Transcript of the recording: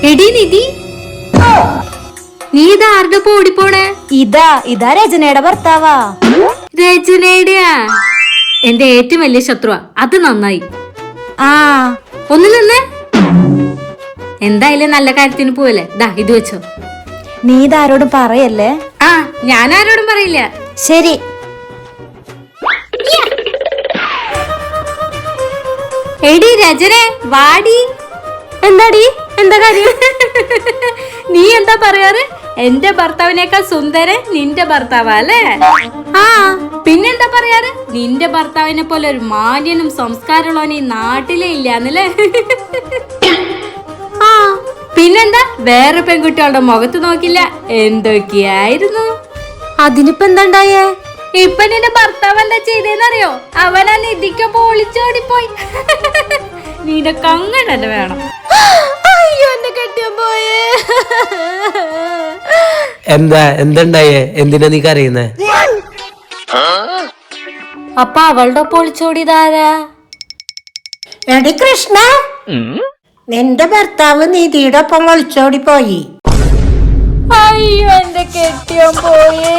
എടി നിധി, നീ ഇതാരുടെ ഓടിപ്പോണേ? ഇതാ രചനയുടെ ഭർത്താവാ. രചനയുടെയാ? എന്റെ ഏറ്റവും വലിയ ശത്രുവാ. അത് നന്നായി. ആ ഒന്ന് നിന്നേ. എന്തായാലും നല്ല കാര്യത്തിന് പോവല്ലേ. ദാ ഇത് വെച്ചോ. നീ ഇതാരോടും പറയല്ലേ. ആ, ഞാൻ ആരോടും പറയില്ല. ശരി. എടി രചനെ, വാടി. എന്താടി, എന്താ കാര്യം? നീ എന്താ പറയാറ്? എന്റെ ഭർത്താവിനേക്കാൾ സുന്ദരൻ നിന്റെ ഭർത്താവാ അല്ലേ? ആ, പിന്നെന്താ പറയാറ്? നിന്റെ ഭർത്താവിനെ പോലെ ഒരു മാന്യനും സംസ്കാരമുള്ളവനും ഈ നാട്ടിലേ ഇല്ലാന്നല്ലേ? ആ, പിന്നെന്താ? വേറെ പെൺകുട്ടികളുടെ മുഖത്ത് നോക്കില്ല. എന്തൊക്കെയായിരുന്നു? അതിനിപ്പോ എന്താണ്ടായേ? ഇപ്പൊ നിന്റെ ഭർത്താവ് എന്താ ചെയ്തേന്നറിയോ? അവനാ നിധിക്കൊപ്പം ഒളിച്ചോടിപ്പോയി. നിനക്ക് അങ്ങനെ തന്നെ വേണം. അയ്യോ, എന്നെ കെട്ടിയ പോയേ. എന്താണ്ടായേ? എന്തിനാ നീ കരയുന്നേ? അപ്പൊ അവളുടെ ഒപ്പം ഒളിച്ചോടിയതാരാ? എടി കൃഷ്ണ, നിന്റെ ഭർത്താവ് നിധിയുടെ ഒപ്പം ഒളിച്ചോടി പോയി. അയ്യോ, എന്റെ കെട്ടിയോ പോയേ.